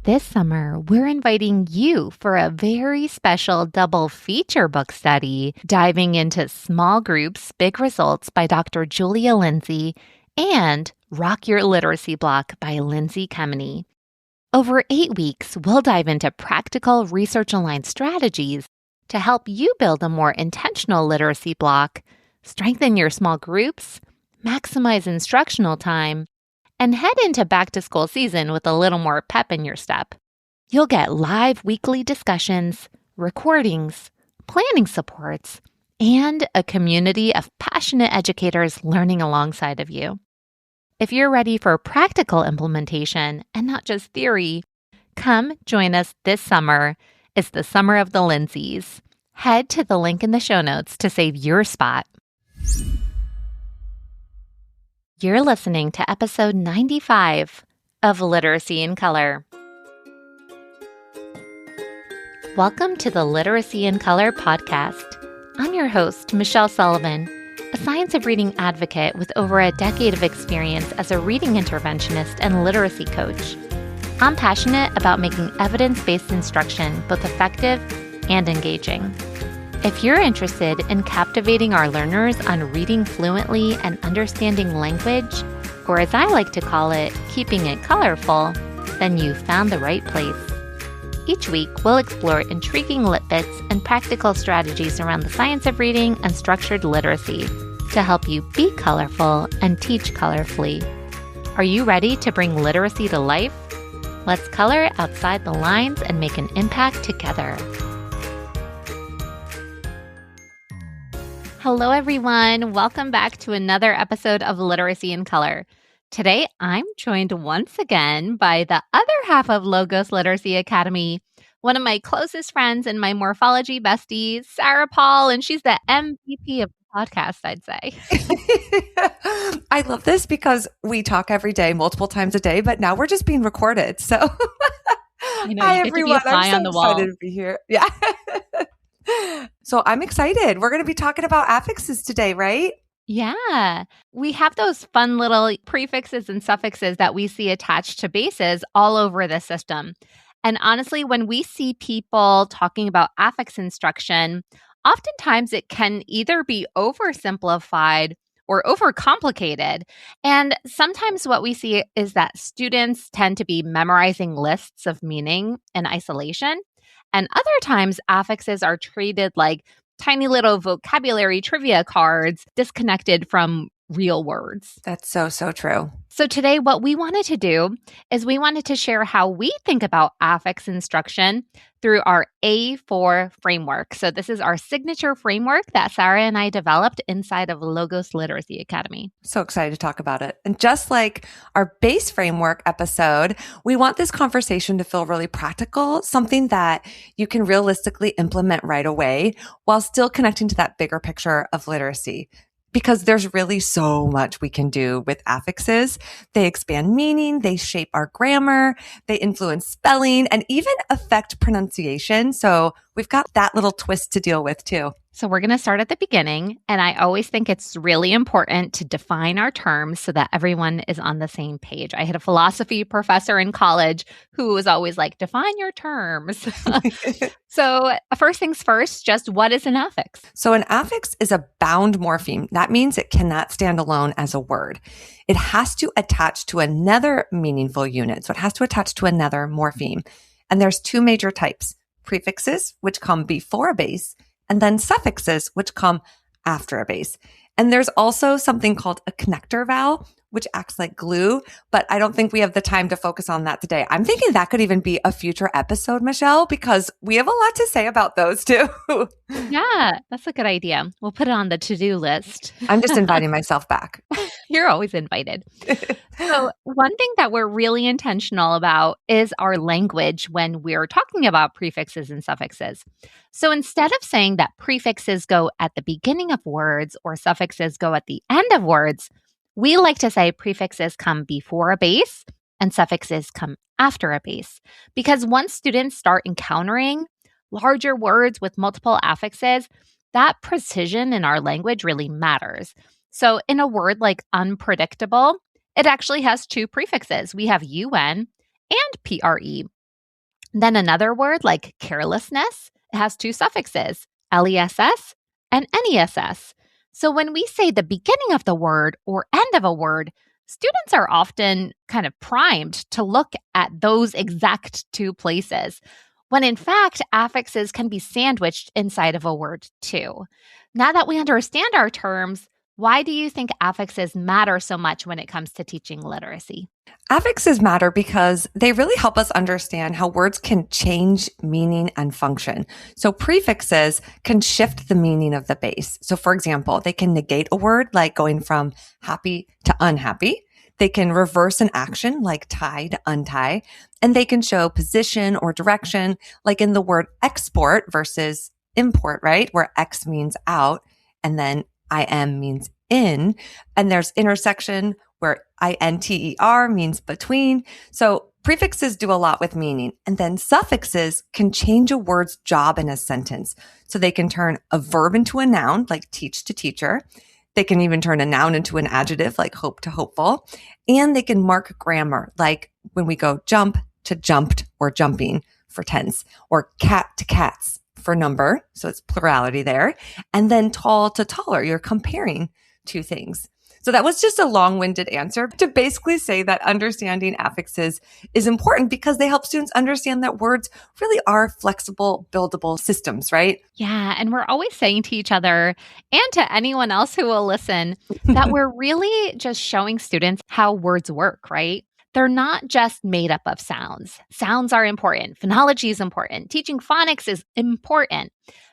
This summer, we're inviting you for a very special double feature book study, diving into Small Groups, Big Results by Dr. Julia Lindsay and Rock Your Literacy Block by Lindsay Kemeny. Over 8 weeks, we'll dive into practical research-aligned strategies to help you build a more intentional literacy block, strengthen your small groups, maximize instructional time, and head into back-to-school season with a little more pep in your step. You'll get live weekly discussions, recordings, planning supports, and a community of passionate educators learning alongside of you. If you're ready for practical implementation and not just theory, come join us this summer. It's the summer of the Lindsays. Head to the link in the show notes to save your spot. You're listening to episode 95 of Literacy in Color. Welcome to the Literacy in Color podcast. I'm your host, Michelle Sullivan, a science of reading advocate with over a decade of experience as a reading interventionist and literacy coach. I'm passionate about making evidence-based instruction both effective and engaging. If you're interested in captivating our learners on reading fluently and understanding language, or as I like to call it, keeping it colorful, then you've found the right place. Each week, we'll explore intriguing lit bits and practical strategies around the science of reading and structured literacy to help you be colorful and teach colorfully. Are you ready to bring literacy to life? Let's color outside the lines and make an impact together. Hello, everyone. Welcome back to another episode of Literacy in Color. Today, I'm joined once again by the other half of Logos Literacy Academy, one of my closest friends and my Morphology besties, Sarah Paul, and she's the MVP of the podcast, I'd say. I love this because we talk every day, multiple times a day, but now we're just being recorded. So hi, everyone. I'm so excited to be here. Yeah. So I'm excited. We're going to be talking about affixes today, right? Yeah. We have those fun little prefixes and suffixes that we see attached to bases all over the system. And honestly, when we see people talking about affix instruction, oftentimes it can either be oversimplified or overcomplicated. And sometimes what we see is that students tend to be memorizing lists of meaning in isolation. And other times, affixes are treated like tiny little vocabulary trivia cards disconnected from real words. That's so true. So today, what we wanted to do is we wanted to share how we think about affix instruction through our A4 framework. So this is our signature framework that Sarah and I developed inside of Logos Literacy Academy. So excited to talk about it. And just like our base framework episode, we want this conversation to feel really practical, something that you can realistically implement right away while still connecting to that bigger picture of literacy. Because there's really so much we can do with affixes. They expand meaning, they shape our grammar, they influence spelling, and even affect pronunciation. So we've got that little twist to deal with too. So we're going to start at the beginning. And I always think it's really important to define our terms so that everyone is on the same page. I had a philosophy professor in college who was always like, define your terms. So first things first, just what is an affix? So an affix is a bound morpheme. That means it cannot stand alone as a word. It has to attach to another meaningful unit. So it has to attach to another morpheme. And there's two major types: prefixes, which come before a base, and then suffixes, which come after a base. And there's also something called a connector vowel, which acts like glue, but I don't think we have the time to focus on that today. I'm thinking that could even be a future episode, Michelle, because we have a lot to say about those too. Yeah, that's a good idea. We'll put it on the to-do list. I'm just inviting myself back. You're always invited. So one thing that we're really intentional about is our language when we're talking about prefixes and suffixes. So instead of saying that prefixes go at the beginning of words or suffixes go at the end of words, we like to say prefixes come before a base and suffixes come after a base. Because once students start encountering larger words with multiple affixes, that precision in our language really matters. So in a word like unpredictable, it actually has two prefixes. We have UN and PRE. Then another word like carelessness, it has two suffixes, less and ness. So when we say the beginning of the word or end of a word, students are often kind of primed to look at those exact two places, when in fact, affixes can be sandwiched inside of a word too. Now that we understand our terms, why do you think affixes matter so much when it comes to teaching literacy? Affixes matter because they really help us understand how words can change meaning and function. So prefixes can shift the meaning of the base. So for example, they can negate a word like going from happy to unhappy. They can reverse an action like tie to untie. And they can show position or direction like in the word export versus import, right? Where X means out and then IM means in. And there's intersection where INTER means between. So prefixes do a lot with meaning. And then suffixes can change a word's job in a sentence. So they can turn a verb into a noun, like teach to teacher. They can even turn a noun into an adjective, like hope to hopeful. And they can mark grammar, like when we go jump to jumped or jumping for tense, or cat to cats for number. So it's plurality there. And then tall to taller. You're comparing two things. So that was just a long-winded answer to basically say that understanding affixes is important because they help students understand that words really are flexible, buildable systems, right? Yeah. And we're always saying to each other and to anyone else who will listen that we're really just showing students how words work, right? They're not just made up of sounds. Sounds are important. Phonology is important. Teaching phonics is important,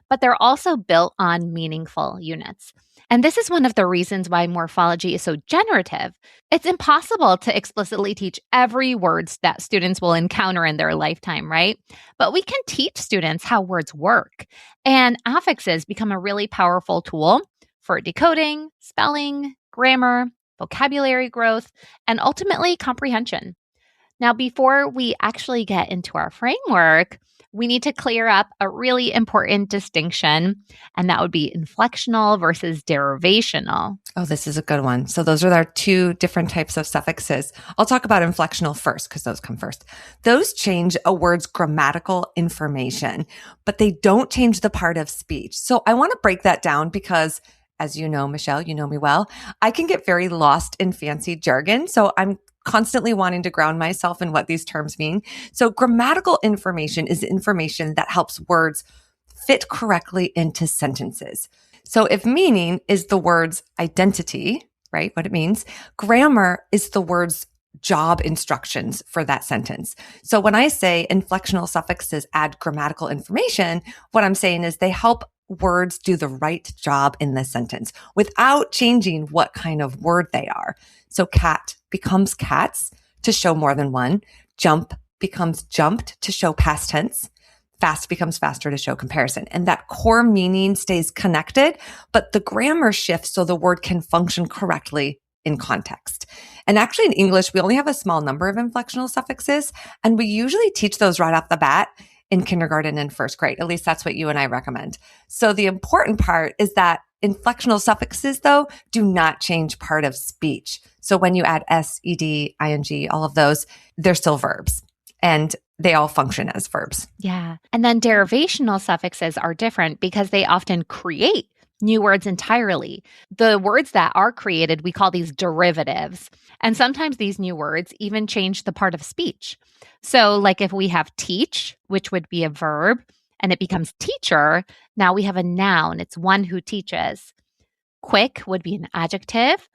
but they're also built on meaningful units. And this is one of the reasons why morphology is so generative. It's impossible to explicitly teach every word that students will encounter in their lifetime, right? But we can teach students how words work. And affixes become a really powerful tool for decoding, spelling, grammar, vocabulary growth, and ultimately comprehension. Now, before we actually get into our framework, we need to clear up a really important distinction, and that would be inflectional versus derivational. Oh, this is a good one. So those are our two different types of suffixes. I'll talk about inflectional first because those come first. Those change a word's grammatical information, but they don't change the part of speech. So I want to break that down because, as you know, Michelle, you know me well, I can get very lost in fancy jargon. So I'm constantly wanting to ground myself in what these terms mean. So grammatical information is information that helps words fit correctly into sentences. So if meaning is the word's identity, right, what it means, grammar is the word's job instructions for that sentence. So when I say inflectional suffixes add grammatical information, what I'm saying is they help words do the right job in the sentence without changing what kind of word they are. So cat becomes cats to show more than one. Jump becomes jumped to show past tense. Fast becomes faster to show comparison. And that core meaning stays connected, but the grammar shifts so the word can function correctly in context. And actually in English, we only have a small number of inflectional suffixes, and we usually teach those right off the bat in kindergarten and first grade. At least that's what you and I recommend. So the important part is that inflectional suffixes, though, do not change part of speech. So when you add s, ed, ing, all of those, they're still verbs and they all function as verbs. Yeah. And then derivational suffixes are different because they often create new words entirely. The words that are created, we call these derivatives. And sometimes these new words even change the part of speech. So like if we have teach, which would be a verb, and it becomes teacher, now we have a noun. It's one who teaches. Quick would be an adjective,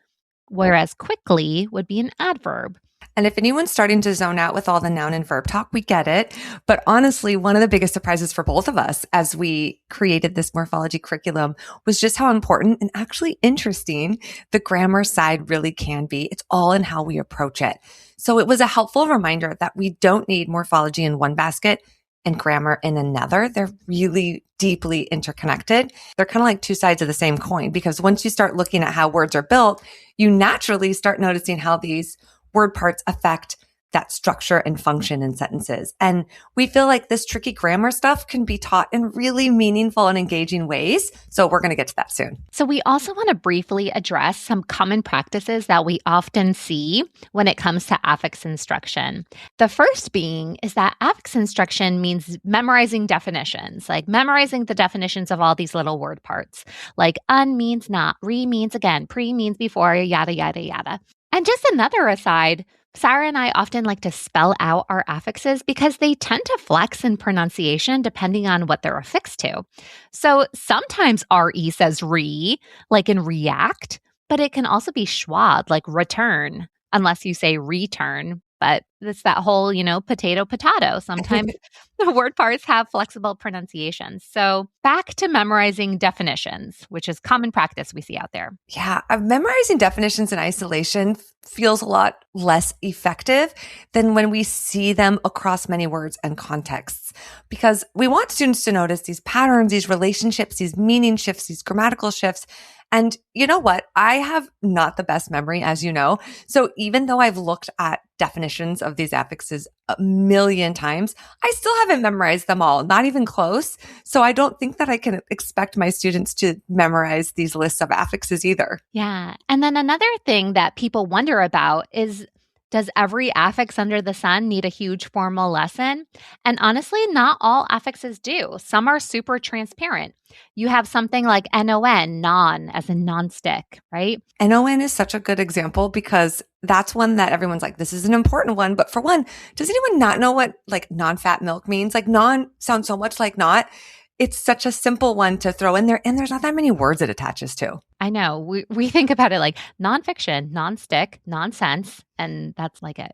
whereas quickly would be an adverb. And if anyone's starting to zone out with all the noun and verb talk, we get it. But honestly, one of the biggest surprises for both of us as we created this morphology curriculum was just how important and actually interesting the grammar side really can be. It's all in how we approach it. So it was a helpful reminder that we don't need morphology in one basket and grammar in another. They're really deeply interconnected. They're kind of like two sides of the same coin, because once you start looking at how words are built, you naturally start noticing how these word parts affect that structure and function in sentences. And we feel like this tricky grammar stuff can be taught in really meaningful and engaging ways. So we're going to get to that soon. So we also want to briefly address some common practices that we often see when it comes to affix instruction. The first being is that affix instruction means memorizing definitions, like memorizing the definitions of all these little word parts, like un means not, re means again, pre means before, yada, yada, yada. And just another aside, Sarah and I often like to spell out our affixes because they tend to flex in pronunciation depending on what they're affixed to. So sometimes RE says re, like in react, but it can also be schwad, like return, unless you say return. But it's that whole, potato, potato. Sometimes the word parts have flexible pronunciations. So back to memorizing definitions, which is common practice we see out there. Yeah, memorizing definitions in isolation feels a lot less effective than when we see them across many words and contexts, because we want students to notice these patterns, these relationships, these meaning shifts, these grammatical shifts. And you know what? I have not the best memory, as you know. So even though I've looked at definitions of these affixes a million times, I still haven't memorized them all, not even close. So I don't think that I can expect my students to memorize these lists of affixes either. Yeah. And then another thing that people wonder about is, does every affix under the sun need a huge formal lesson? And honestly, not all affixes do. Some are super transparent. You have something like non, non, as in non-stick, right? NON is such a good example because that's one that everyone's like, this is an important one. But for one, does anyone not know what like non-fat milk means? Like non sounds so much like not. It's such a simple one to throw in there, and there's not that many words it attaches to. I know. We think about it like nonfiction, non-stick, nonsense, and that's like it.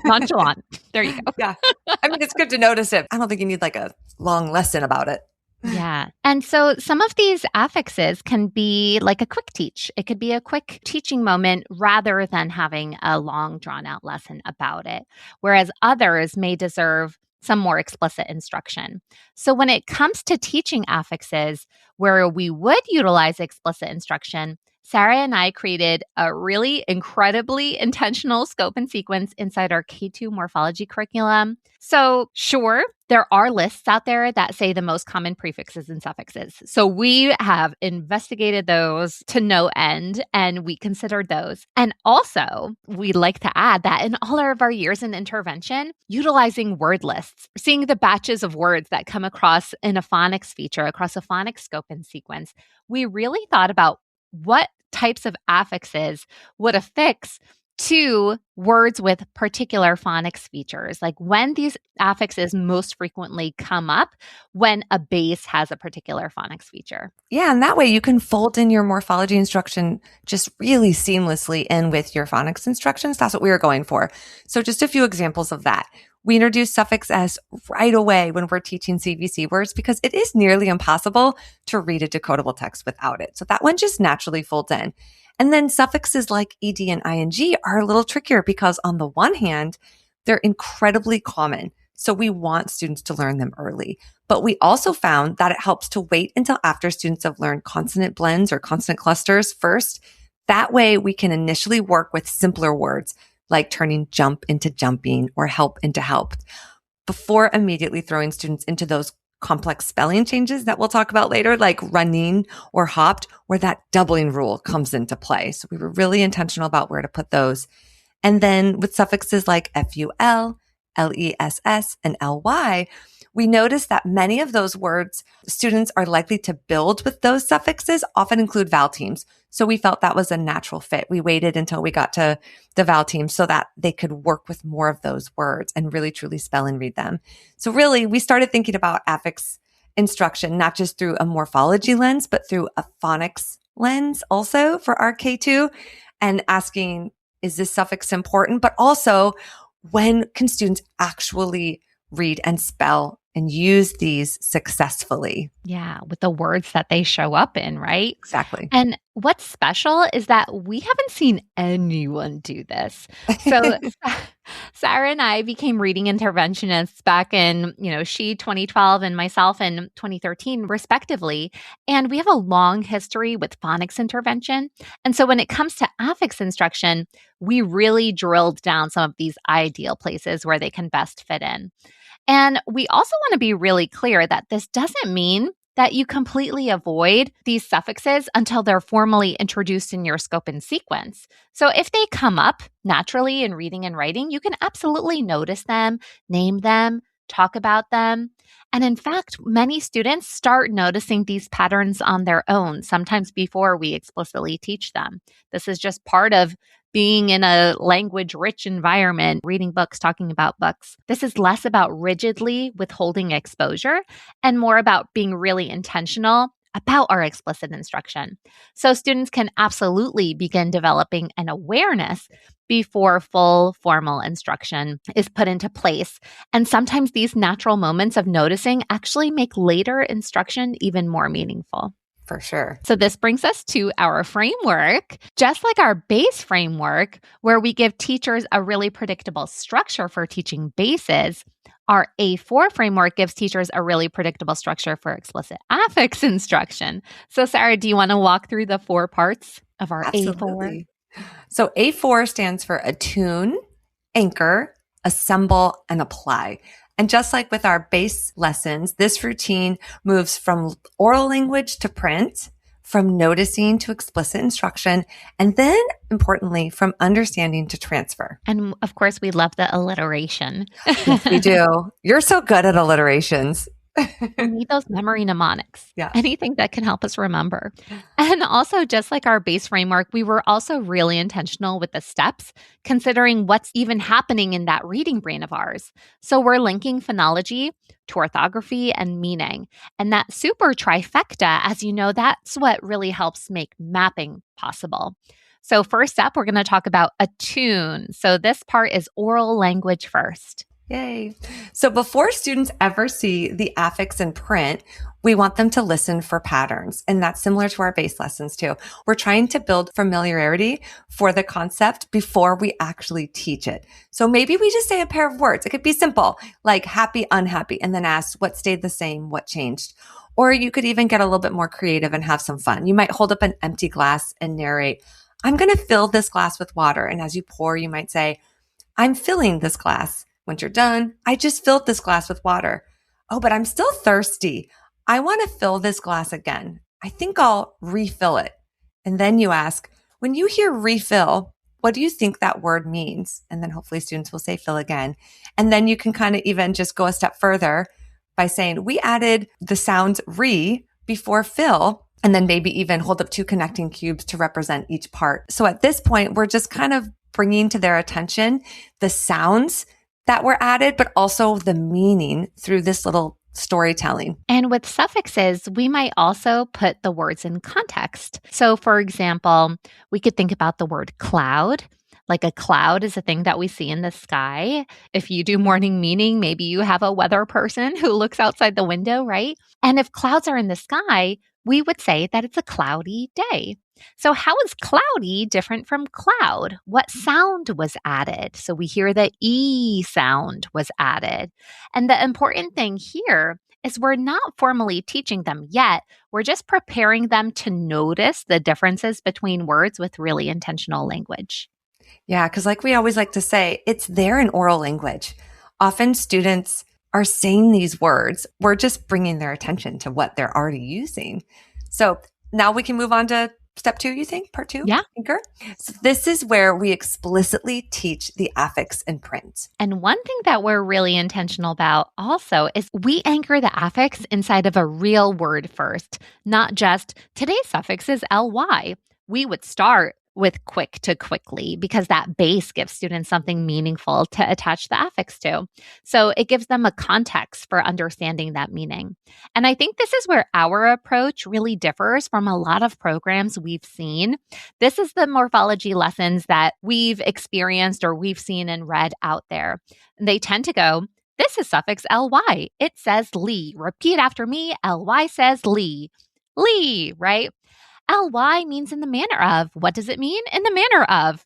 Nonchalant. There you go. Yeah. I mean, it's good to notice it. I don't think you need like a long lesson about it. Yeah. And so some of these affixes can be like a quick teach. It could be a quick teaching moment rather than having a long drawn out lesson about it, whereas others may deserve some more explicit instruction. So when it comes to teaching affixes where we would utilize explicit instruction, Sarah and I created a really incredibly intentional scope and sequence inside our K2 morphology curriculum. So sure, there are lists out there that say the most common prefixes and suffixes. So we have investigated those to no end, and we considered those. And also, we'd like to add that in all of our years in intervention, utilizing word lists, seeing the batches of words that come across in a phonics feature, across a phonics scope and sequence, we really thought about what types of affixes would affix to words with particular phonics features, like when these affixes most frequently come up when a base has a particular phonics feature. Yeah, and that way you can fold in your morphology instruction just really seamlessly in with your phonics instructions. That's what we were going for. So just a few examples of that. We introduce suffix S right away when we're teaching CVC words because it is nearly impossible to read a decodable text without it. So that one just naturally folds in. And then suffixes like ed and ing are a little trickier because on the one hand, they're incredibly common. So we want students to learn them early. But we also found that it helps to wait until after students have learned consonant blends or consonant clusters first. That way we can initially work with simpler words like turning jump into jumping or help into helped before immediately throwing students into those complex spelling changes that we'll talk about later, like running or hopped, where that doubling rule comes into play. So we were really intentional about where to put those. And then with suffixes like FUL, LESS, and LY, we noticed that many of those words students are likely to build with those suffixes often include vowel teams. So we felt that was a natural fit. We waited until we got to the vowel team so that they could work with more of those words and really truly spell and read them. So really, we started thinking about affix instruction, not just through a morphology lens, but through a phonics lens also for our K2 and asking, is this suffix important? But also, when can students actually read and spell and use these successfully. Yeah, with the words that they show up in, right? Exactly. And what's special is that we haven't seen anyone do this. So Sarah and I became reading interventionists back in, she 2012 and myself in 2013, respectively. And we have a long history with phonics intervention. And so when it comes to affix instruction, we really drilled down some of these ideal places where they can best fit in. And we also want to be really clear that this doesn't mean that you completely avoid these suffixes until they're formally introduced in your scope and sequence. So if they come up naturally in reading and writing, you can absolutely notice them, name them, talk about them. And in fact, many students start noticing these patterns on their own, sometimes before we explicitly teach them. This is just part of being in a language-rich environment, reading books, talking about books. This is less about rigidly withholding exposure and more about being really intentional about our explicit instruction. So students can absolutely begin developing an awareness before full formal instruction is put into place. And sometimes these natural moments of noticing actually make later instruction even more meaningful. For sure. So this brings us to our framework. Just like our base framework, where we give teachers a really predictable structure for teaching bases, our A4 framework gives teachers a really predictable structure for explicit affix instruction. So Sarah, do you want to walk through the 4 parts of our Absolutely. A4? So A4 stands for attune, anchor, assemble, and apply. And just like with our base lessons, this routine moves from oral language to print, from noticing to explicit instruction, and then importantly, from understanding to transfer. And of course, we love the alliteration. Yes, we do. You're so good at alliterations. We need those memory mnemonics. Yeah. Anything that can help us remember. And also, just like our base framework, we were also really intentional with the steps, considering what's even happening in that reading brain of ours. So we're linking phonology to orthography and meaning. And that super trifecta, as you know, that's what really helps make mapping possible. So first up, we're going to talk about attune. So this part is oral language first. Yay. So before students ever see the affix in print, we want them to listen for patterns. And that's similar to our base lessons too. We're trying to build familiarity for the concept before we actually teach it. So maybe we just say a pair of words. It could be simple, like happy, unhappy, and then ask what stayed the same, what changed. Or you could even get a little bit more creative and have some fun. You might hold up an empty glass and narrate, I'm going to fill this glass with water. And as you pour, you might say, I'm filling this glass. Once you're done, I just filled this glass with water. Oh, but I'm still thirsty. I want to fill this glass again. I think I'll refill it. And then you ask, when you hear refill, what do you think that word means? And then hopefully students will say fill again. And then you can kind of even just go a step further by saying, we added the sounds re before fill, and then maybe even hold up 2 connecting cubes to represent each part. So at this point, we're just kind of bringing to their attention the sounds that were added, but also the meaning through this little storytelling. And with suffixes, we might also put the words in context. So for example, we could think about the word cloud. Like a cloud is a thing that we see in the sky. If you do morning meaning, maybe you have a weather person who looks outside the window, right? And if clouds are in the sky, we would say that it's a cloudy day. So how is cloudy different from cloud? What sound was added? So we hear the E sound was added. And the important thing here is we're not formally teaching them yet. We're just preparing them to notice the differences between words with really intentional language. Yeah, because like we always like to say, it's there in oral language. Often students are saying these words. We're just bringing their attention to what they're already using. So now we can move on to step 2, you think? Part 2? Yeah. Anchor? So this is where we explicitly teach the affix in print. And one thing that we're really intentional about also is we anchor the affix inside of a real word first, not just today's suffix is ly. We would start with quick to quickly because that base gives students something meaningful to attach the affix to. So it gives them a context for understanding that meaning. And I think this is where our approach really differs from a lot of programs we've seen. This is the morphology lessons that we've experienced or we've seen and read out there. They tend to go This is suffix ly. It says ly. Repeat after me. Ly says ly. Ly, right? Ly means in the manner of. What does it mean? In the manner of.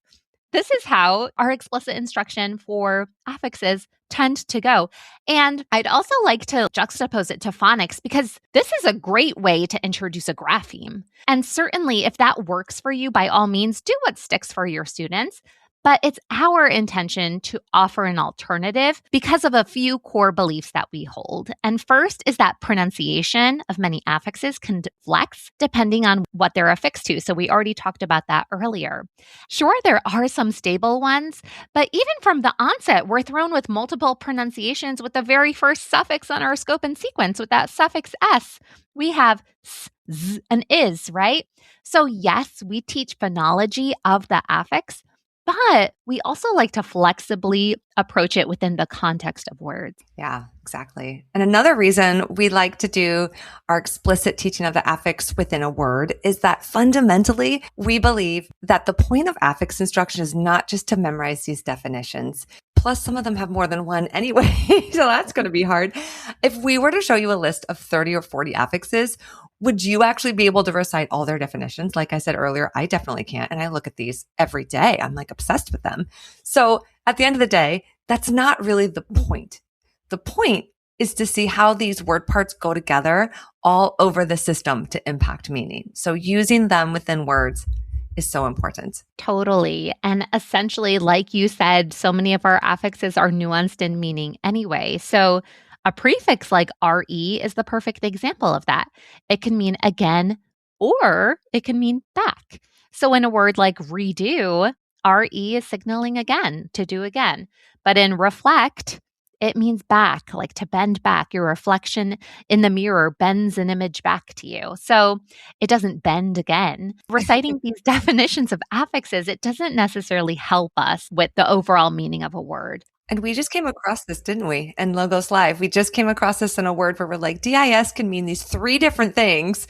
This is how our explicit instruction for affixes tend to go. And I'd also like to juxtapose it to phonics because this is a great way to introduce a grapheme. And certainly, if that works for you, by all means, do what sticks for your students. But it's our intention to offer an alternative because of a few core beliefs that we hold. And first is that pronunciation of many affixes can flex depending on what they're affixed to. So we already talked about that earlier. Sure, there are some stable ones, but even from the onset, we're thrown with multiple pronunciations with the very first suffix on our scope and sequence with that suffix s. We have s, z, and is, right? So yes, we teach phonology of the affix, but we also like to flexibly approach it within the context of words. Yeah, exactly. And another reason we like to do our explicit teaching of the affix within a word is that fundamentally, we believe that the point of affix instruction is not just to memorize these definitions. Plus, some of them have more than one anyway, so that's going to be hard. If we were to show you a list of 30 or 40 affixes, would you actually be able to recite all their definitions? Like I said earlier, I definitely can't. And I look at these every day. I'm like obsessed with them. So at the end of the day, that's not really the point. The point is to see how these word parts go together all over the system to impact meaning. So using them within words is so important. Totally. And essentially, like you said, so many of our affixes are nuanced in meaning anyway. So a prefix like re is the perfect example of that. It can mean again, or it can mean back. So in a word like redo, re is signaling again, to do again. But in reflect, it means back, like to bend back. Your reflection in the mirror bends an image back to you. So it doesn't bend again. Reciting these definitions of affixes, it doesn't necessarily help us with the overall meaning of a word. And we just came across this, didn't we? In Logos Live, we just came across this in a word where we're like, DIS can mean these 3 different things,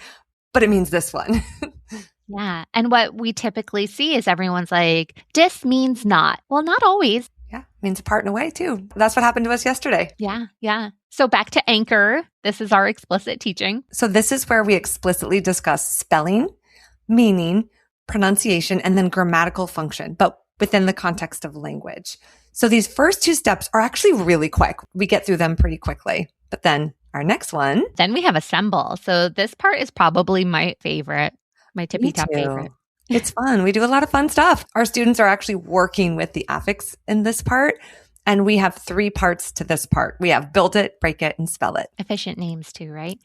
but it means this one. Yeah. And what we typically see is everyone's like, dis means not. Well, not always. Yeah, means apart and away too. That's what happened to us yesterday. Yeah. So back to anchor. This is our explicit teaching. So this is where we explicitly discuss spelling, meaning, pronunciation, and then grammatical function, but within the context of language. So these first 2 steps are actually really quick. We get through them pretty quickly. But then our next one. Then we have assemble. So this part is probably my favorite, my tippy top favorite. It's fun. We do a lot of fun stuff. Our students are actually working with the affix in this part. And we have 3 parts to this part. We have build it, break it, and spell it. Efficient names too, right?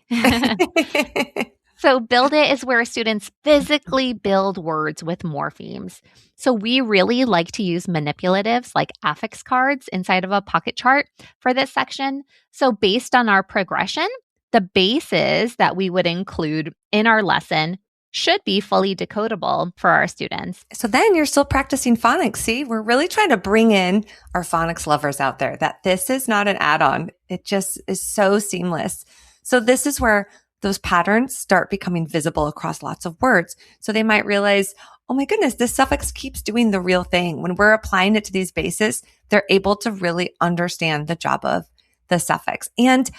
So build it is where students physically build words with morphemes. So we really like to use manipulatives like affix cards inside of a pocket chart for this section. So based on our progression, the bases that we would include in our lesson should be fully decodable for our students. So then you're still practicing phonics. See, we're really trying to bring in our phonics lovers out there that this is not an add-on. It just is so seamless. So this is where those patterns start becoming visible across lots of words. So they might realize, oh my goodness, this suffix keeps doing the real thing. When we're applying it to these bases, they're able to really understand the job of the suffix. And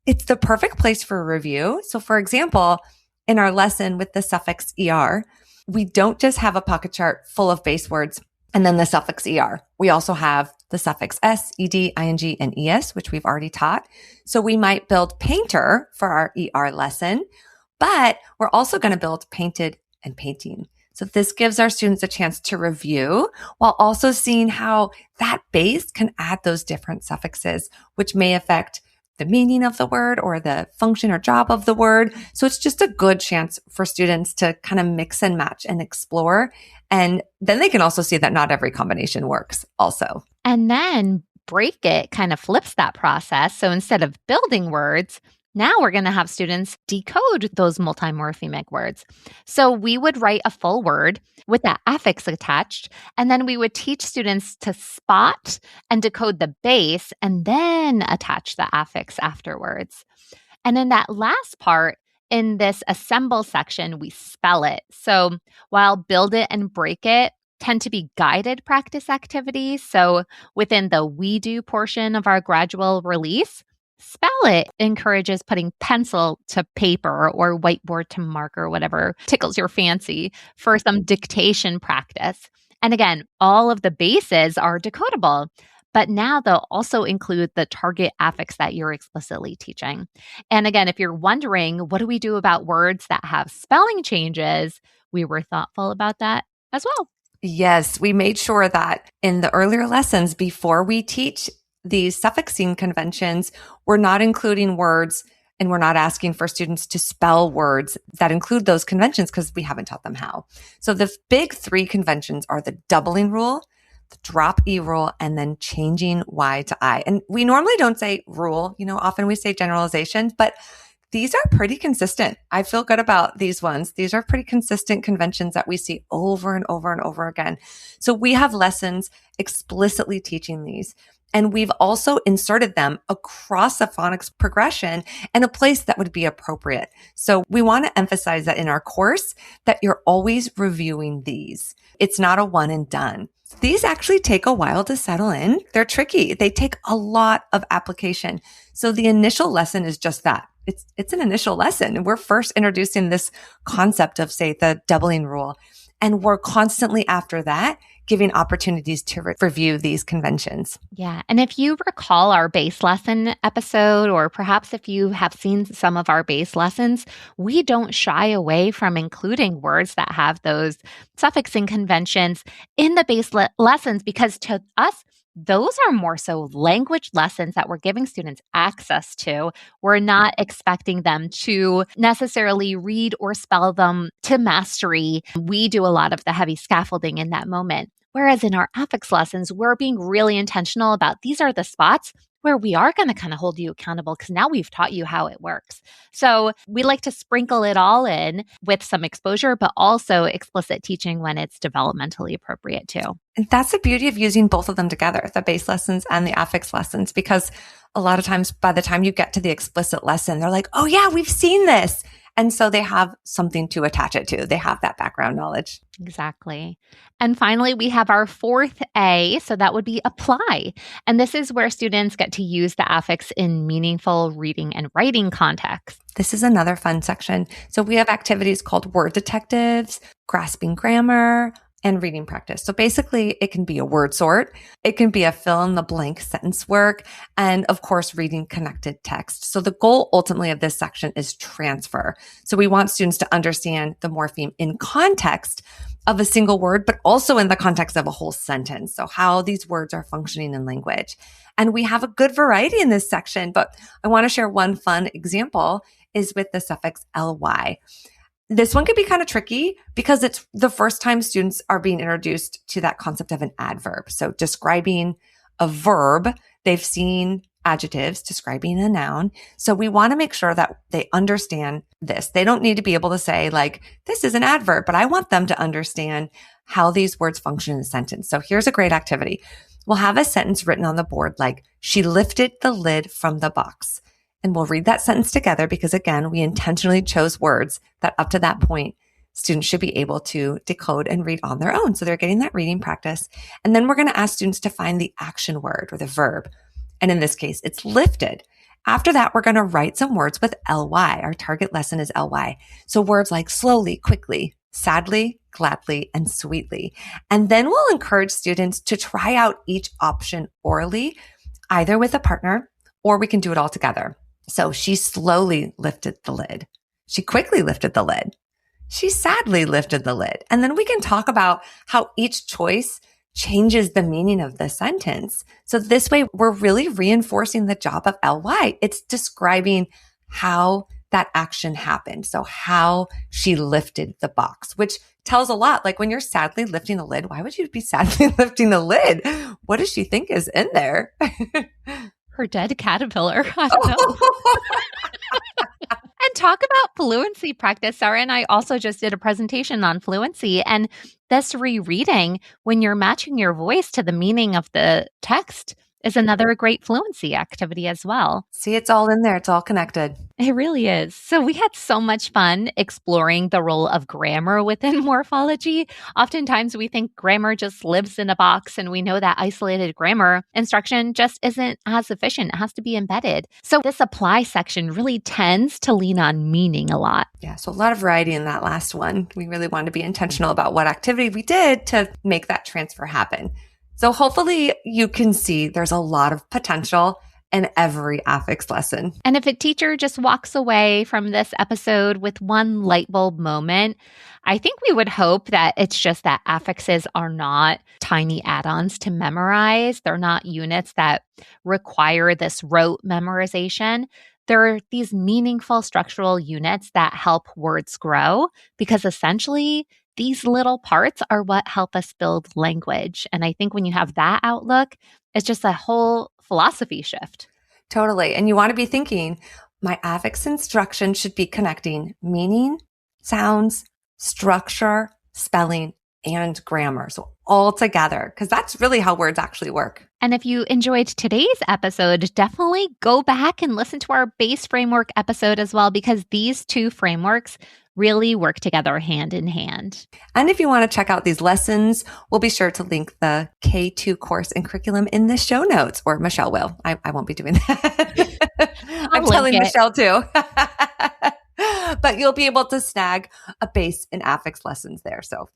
it's the perfect place for a review. So for example, in our lesson with the suffix er, we don't just have a pocket chart full of base words and then the suffix er. We also have the suffix s, ed, ing, and es, which we've already taught. So we might build painter for our er lesson, but we're also going to build painted and painting. So this gives our students a chance to review while also seeing how that base can add those different suffixes, which may affect the meaning of the word or the function or job of the word. So it's just a good chance for students to kind of mix and match and explore. And then they can also see that not every combination works also. And then break it kind of flips that process. So instead of building words, now we're going to have students decode those multimorphemic words. So we would write a full word with that affix attached, and then we would teach students to spot and decode the base and then attach the affix afterwards. And in that last part, in this assemble section, we spell it. So while build it and break it tend to be guided practice activities. So within the we do portion of our gradual release, Spell It encourages putting pencil to paper or whiteboard to marker, whatever tickles your fancy, for some dictation practice. And again, all of the bases are decodable, but now they'll also include the target affix that you're explicitly teaching. And again, if you're wondering, what do we do about words that have spelling changes? We were thoughtful about that as well. Yes, we made sure that in the earlier lessons, before we teach these suffixing conventions, we're not including words and we're not asking for students to spell words that include those conventions because we haven't taught them how. So the big three conventions are the doubling rule, the drop E rule, and then changing Y to I. And we normally don't say rule, often we say generalization, but these are pretty consistent. I feel good about these ones. These are pretty consistent conventions that we see over and over and over again. So we have lessons explicitly teaching these. And we've also inserted them across the phonics progression in a place that would be appropriate. So we want to emphasize that in our course that you're always reviewing these. It's not a one and done. These actually take a while to settle in. They're tricky. They take a lot of application. So the initial lesson is just that. It's an initial lesson. We're first introducing this concept of, say, the doubling rule. And we're constantly after that giving opportunities to review these conventions. Yeah. And if you recall our base lesson episode, or perhaps if you have seen some of our base lessons, we don't shy away from including words that have those suffixing conventions in the base lessons, because to us, those are more so language lessons that we're giving students access to. We're not expecting them to necessarily read or spell them to mastery. We do a lot of the heavy scaffolding in that moment. Whereas in our affix lessons, we're being really intentional about these are the spots where we are going to kind of hold you accountable because now we've taught you how it works. So we like to sprinkle it all in with some exposure, but also explicit teaching when it's developmentally appropriate too. And that's the beauty of using both of them together, the base lessons and the affix lessons, because a lot of times by the time you get to the explicit lesson, they're like, oh yeah, we've seen this. And so they have something to attach it to. They have that background knowledge. Exactly. And finally, we have our fourth A. So that would be apply. And this is where students get to use the affix in meaningful reading and writing contexts. This is another fun section. So we have activities called word detectives, grasping grammar, and reading practice. So basically, it can be a word sort. It can be a fill in the blank sentence work. And of course, reading connected text. So the goal ultimately of this section is transfer. So we want students to understand the morpheme in context of a single word, but also in the context of a whole sentence. So how these words are functioning in language. And we have a good variety in this section, but I want to share one fun example is with the suffix ly. This one could be kind of tricky because it's the first time students are being introduced to that concept of an adverb. So describing a verb, they've seen adjectives describing a noun. So we want to make sure that they understand this. They don't need to be able to say like, this is an adverb, but I want them to understand how these words function in a sentence. So here's a great activity. We'll have a sentence written on the board like, she lifted the lid from the box. And we'll read that sentence together because, again, we intentionally chose words that up to that point, students should be able to decode and read on their own. So they're getting that reading practice. And then we're going to ask students to find the action word or the verb. And in this case, it's lifted. After that, we're going to write some words with ly. Our target lesson is ly. So words like slowly, quickly, sadly, gladly, and sweetly. And then we'll encourage students to try out each option orally, either with a partner or we can do it all together. So she slowly lifted the lid. She quickly lifted the lid. She sadly lifted the lid. And then we can talk about how each choice changes the meaning of the sentence. So this way, we're really reinforcing the job of ly. It's describing how that action happened. So how she lifted the box, which tells a lot. Like when you're sadly lifting the lid, why would you be sadly lifting the lid? What does she think is in there? Her dead caterpillar. I don't know. And talk about fluency practice. Sarah and I also just did a presentation on fluency, and this rereading, when you're matching your voice to the meaning of the text, is another great fluency activity as well. See, it's all in there. It's all connected. It really is. So we had so much fun exploring the role of grammar within morphology. Oftentimes we think grammar just lives in a box, and we know that isolated grammar instruction just isn't as efficient. It has to be embedded. So this apply section really tends to lean on meaning a lot. Yeah, so a lot of variety in that last one. We really wanted to be intentional about what activity we did to make that transfer happen. So hopefully you can see there's a lot of potential in every affix lesson. And if a teacher just walks away from this episode with one light bulb moment, I think we would hope that it's just that affixes are not tiny add-ons to memorize. They're not units that require this rote memorization. They're these meaningful structural units that help words grow, because essentially these little parts are what help us build language. And I think when you have that outlook, it's just a whole philosophy shift. Totally. And you want to be thinking, my affix instruction should be connecting meaning, sounds, structure, spelling, and grammar. So all together, because that's really how words actually work. And if you enjoyed today's episode, definitely go back and listen to our base framework episode as well, because these two frameworks really work together hand in hand. And if you want to check out these lessons, we'll be sure to link the K2 course and curriculum in the show notes, or Michelle will. I won't be doing that. I'm telling Michelle too. But you'll be able to snag a base and affix lessons there. So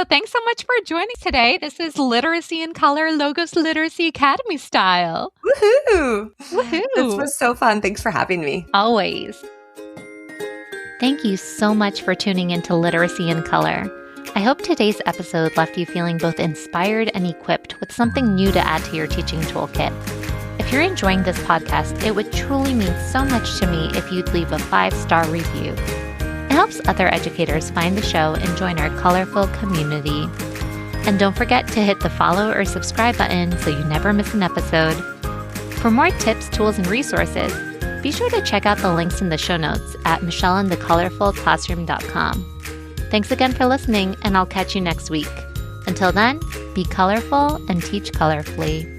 thanks so much for joining today. This is Literacy in Color, Logos Literacy Academy style. Woohoo! Woohoo! This was so fun. Thanks for having me. Always. Thank you so much for tuning into Literacy in Color. I hope today's episode left you feeling both inspired and equipped with something new to add to your teaching toolkit. If you're enjoying this podcast, it would truly mean so much to me if you'd leave a 5-star review. It helps other educators find the show and join our colorful community. And don't forget to hit the follow or subscribe button so you never miss an episode. For more tips, tools, and resources, be sure to check out the links in the show notes at michelleandthecolorfulclassroom.com. Thanks again for listening, and I'll catch you next week. Until then, be colorful and teach colorfully.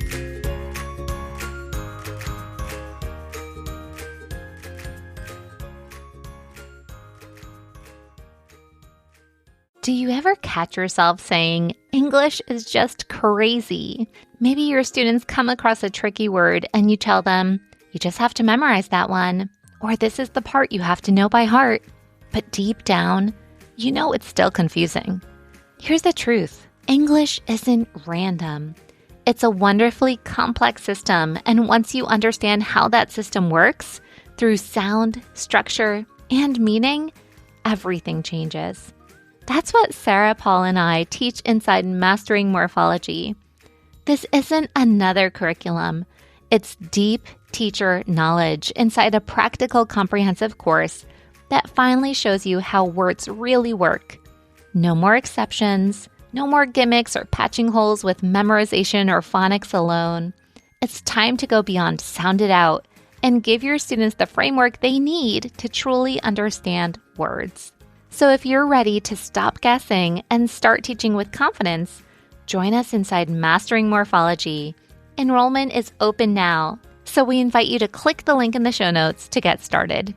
Do you ever catch yourself saying, English is just crazy? Maybe your students come across a tricky word and you tell them, you just have to memorize that one, or this is the part you have to know by heart. But deep down, you know it's still confusing. Here's the truth. English isn't random. It's a wonderfully complex system, and once you understand how that system works, through sound, structure, and meaning, everything changes. That's what Sarah, Paul, and I teach inside Mastering Morphology. This isn't another curriculum. It's deep teacher knowledge inside a practical, comprehensive course that finally shows you how words really work. No more exceptions, no more gimmicks or patching holes with memorization or phonics alone. It's time to go beyond sound it out and give your students the framework they need to truly understand words. So if you're ready to stop guessing and start teaching with confidence, join us inside Mastering Morphology. Enrollment is open now, so we invite you to click the link in the show notes to get started.